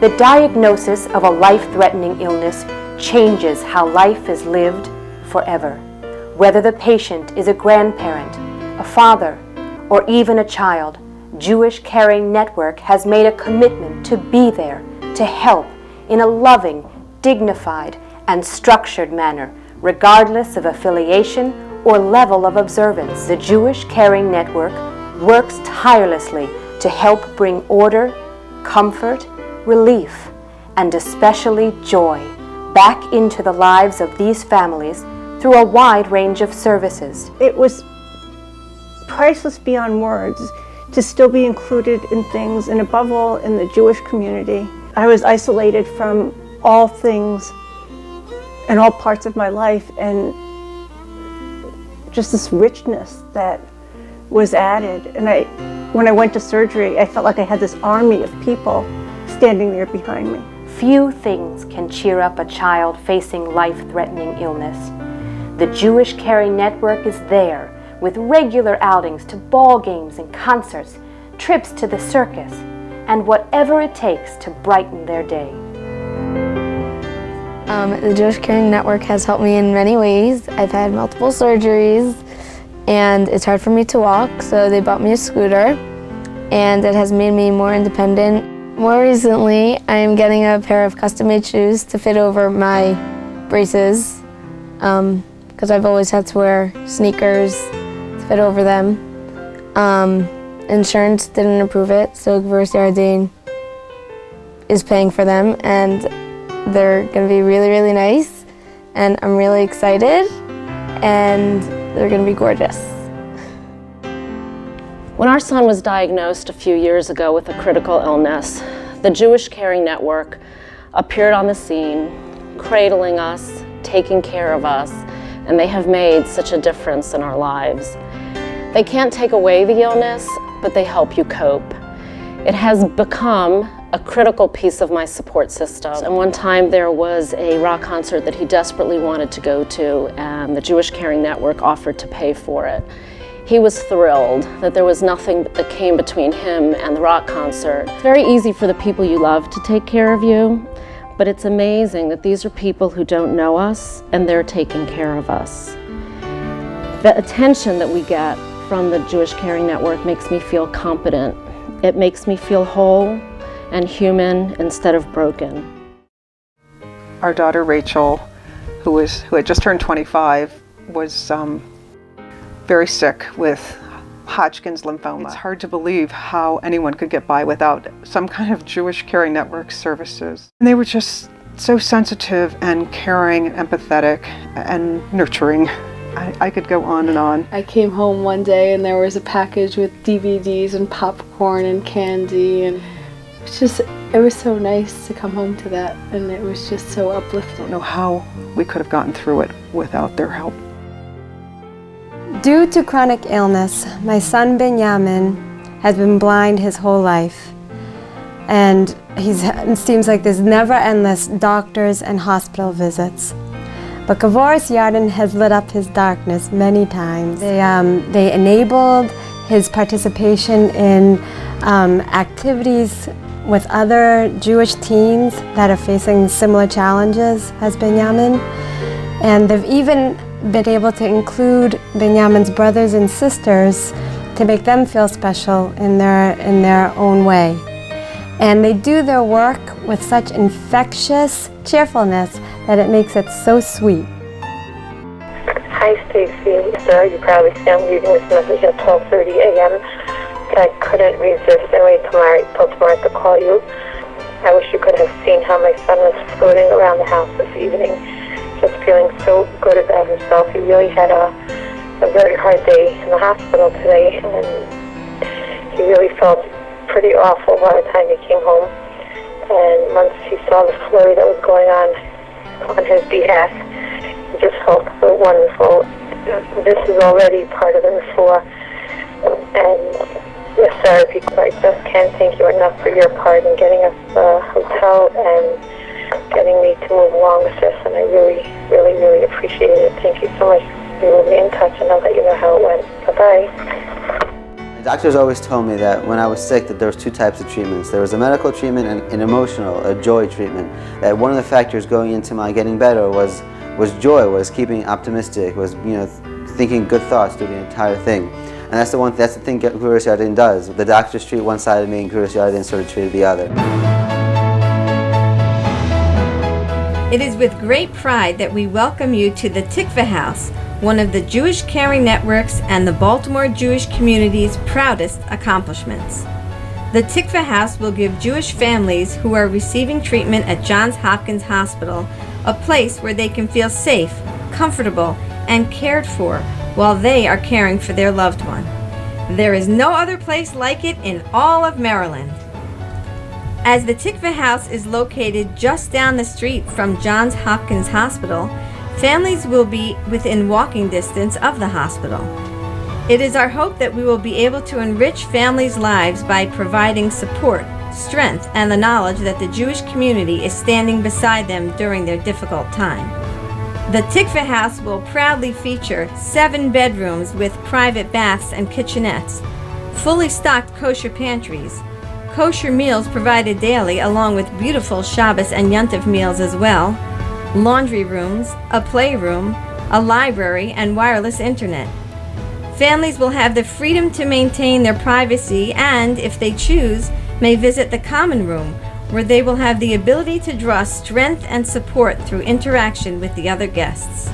The diagnosis of a life-threatening illness changes how life is lived forever. Whether the patient is a grandparent, a father, or even a child, Jewish Caring Network has made a commitment to be there, to help in a loving, dignified, and structured manner, regardless of affiliation or level of observance. The Jewish Caring Network works tirelessly to help bring order, comfort, relief, and especially joy back into the lives of these families through a wide range of services. It was priceless beyond words to still be included in things, and above all in the Jewish community. I was isolated from all things and all parts of my life, and just this richness that was added. And when I went to surgery, I felt like I had this army of people standing there behind me. Few things can cheer up a child facing life-threatening illness. The Jewish Caring Network is there with regular outings to ball games and concerts, trips to the circus, and whatever it takes to brighten their day. The Jewish Caring Network has helped me in many ways. I've had multiple surgeries and it's hard for me to walk, so they bought me a scooter, and it has made me more independent. More recently, I am getting a pair of custom-made shoes to fit over my braces, because I've always had to wear sneakers to fit over them. Insurance didn't approve it, so University Ardeen is paying for them, and they're going to be really, really nice, and I'm really excited, and they're going to be gorgeous. When our son was diagnosed a few years ago with a critical illness, the Jewish Caring Network appeared on the scene, cradling us, taking care of us, and they have made such a difference in our lives. They can't take away the illness, but they help you cope. It has become a critical piece of my support system. And one time there was a rock concert that he desperately wanted to go to, and the Jewish Caring Network offered to pay for it. He was thrilled that there was nothing that came between him and the rock concert. It's very easy for the people you love to take care of you, but it's amazing that these are people who don't know us and they're taking care of us. The attention that we get from the Jewish Caring Network makes me feel competent. It makes me feel whole and human instead of broken. Our daughter Rachel, who had just turned 25, was very sick with Hodgkin's lymphoma. It's hard to believe how anyone could get by without some kind of Jewish Caring Network services. And they were just so sensitive and caring and empathetic and nurturing. I could go on and on. I came home one day and there was a package with DVDs and popcorn and candy, and it was so nice to come home to that, and it was just so uplifting. I don't know how we could have gotten through it without their help. Due to chronic illness, my son Benjamin has been blind his whole life, and it seems like there's never endless doctors and hospital visits. But Kavoris Yarden has lit up his darkness many times. They enabled his participation in activities with other Jewish teens that are facing similar challenges as Benjamin. And they've even been able to include Benjamin's brothers and sisters to make them feel special in their own way. And they do their work with such infectious cheerfulness that it makes it so sweet. Hi Stacy, sir, you probably see I'm reading this message at 12:30 a.m. I couldn't resist and wait till tomorrow to call you. I wish you could have seen how my son was floating around the house this evening, just feeling so good about himself. He really had a very hard day in the hospital today, and he really felt pretty awful by the time he came home. And once he saw the flurry that was going on his behalf, he just felt so wonderful. This is already part of the refuah, and the therapy. I just can't thank you enough for your part in getting us a hotel and getting me to move along with this, and I really, really, really appreciate it. Thank you so much. We will be in touch, and I'll let you know how it went. Bye-bye. Doctors always told me that when I was sick that there was two types of treatments. There was a medical treatment and an emotional, a joy treatment. That one of the factors going into my getting better was joy, was keeping optimistic, was thinking good thoughts through the entire thing. And that's the thing Gurus Yardin does. The doctors treat one side of me and Gurus Yardin sort of treated the other. It is with great pride that we welcome you to the Tikva House, one of the Jewish Caring Network's and the Baltimore Jewish community's proudest accomplishments. The Tikva House will give Jewish families who are receiving treatment at Johns Hopkins Hospital a place where they can feel safe, comfortable, and cared for while they are caring for their loved one. There is no other place like it in all of Maryland. As the Tikva House is located just down the street from Johns Hopkins Hospital, families will be within walking distance of the hospital. It is our hope that we will be able to enrich families' lives by providing support, strength, and the knowledge that the Jewish community is standing beside them during their difficult time. The Tikva House will proudly feature 7 bedrooms with private baths and kitchenettes, fully stocked kosher pantries, kosher meals provided daily along with beautiful Shabbos and Yontif meals as well, laundry rooms, a playroom, a library, and wireless internet. Families will have the freedom to maintain their privacy and, if they choose, may visit the common room, where they will have the ability to draw strength and support through interaction with the other guests.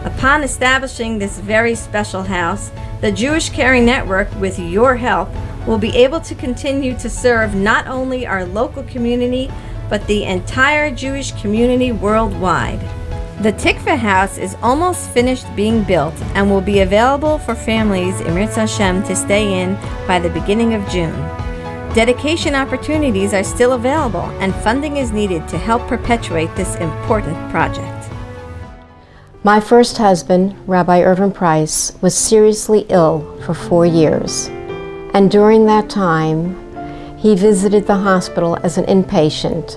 Upon establishing this very special house, the Jewish Caring Network, with your help, will be able to continue to serve not only our local community, but the entire Jewish community worldwide. The Tikva House is almost finished being built and will be available for families in Enrich to stay in by the beginning of June. Dedication opportunities are still available and funding is needed to help perpetuate this important project. My first husband, Rabbi Irvin Price, was seriously ill for 4 years. And during that time, he visited the hospital as an inpatient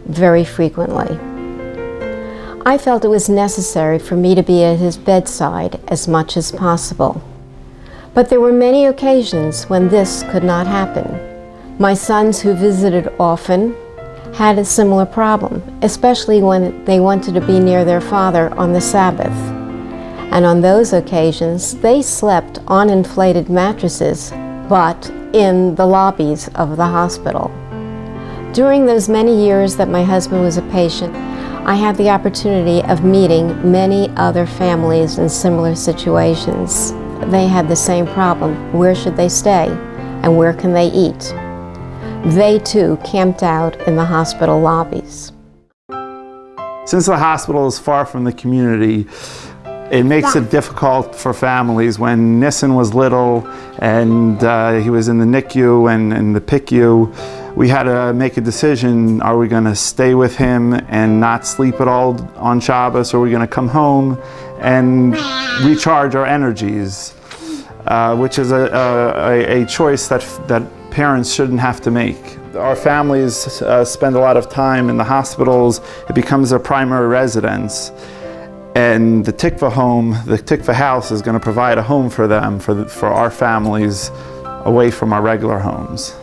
very frequently. I felt it was necessary for me to be at his bedside as much as possible. But there were many occasions when this could not happen. My sons, who visited often, had a similar problem, especially when they wanted to be near their father on the Sabbath. And on those occasions, they slept on inflated mattresses, but in the lobbies of the hospital. During those many years that my husband was a patient, I had the opportunity of meeting many other families in similar situations. They had the same problem. Where should they stay? And where can they eat? They too camped out in the hospital lobbies. Since the hospital is far from the community, it makes it difficult for families. When Nissen was little and he was in the NICU and in the PICU, we had to make a decision. Are we going to stay with him and not sleep at all on Shabbos, or are we going to come home and recharge our energies, which is a choice that parents shouldn't have to make. Our families spend a lot of time in the hospitals. It becomes their primary residence. And the Tikva home, the Tikva house, is going to provide a home for them, for our families, away from our regular homes.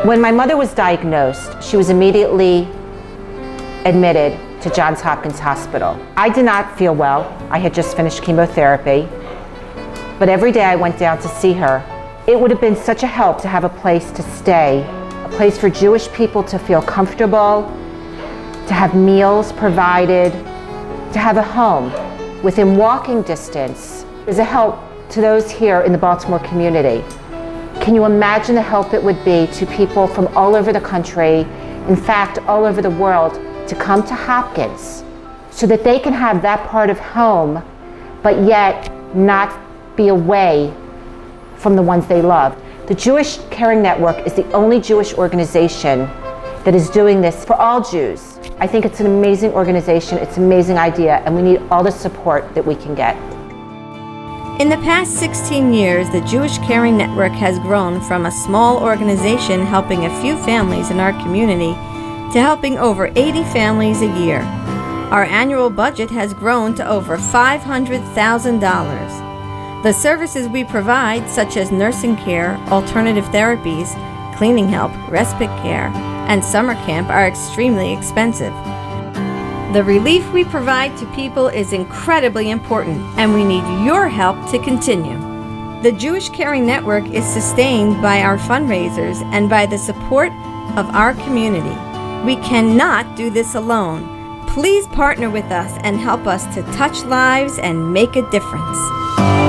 When my mother was diagnosed, she was immediately admitted to Johns Hopkins Hospital. I did not feel well. I had just finished chemotherapy. But every day I went down to see her. It would have been such a help to have a place to stay, a place for Jewish people to feel comfortable, to have meals provided, to have a home within walking distance is a help to those here in the Baltimore community. Can you imagine the help it would be to people from all over the country, in fact, all over the world, to come to Hopkins so that they can have that part of home, but yet not be away from the ones they love. The Jewish Caring Network is the only Jewish organization that is doing this for all Jews. I think it's an amazing organization, it's an amazing idea, and we need all the support that we can get. In the past 16 years, the Jewish Caring Network has grown from a small organization helping a few families in our community to helping over 80 families a year. Our annual budget has grown to over $500,000. The services we provide, such as nursing care, alternative therapies, cleaning help, respite care, and summer camp, are extremely expensive. The relief we provide to people is incredibly important, and we need your help to continue. The Jewish Caring Network is sustained by our fundraisers and by the support of our community. We cannot do this alone. Please partner with us and help us to touch lives and make a difference.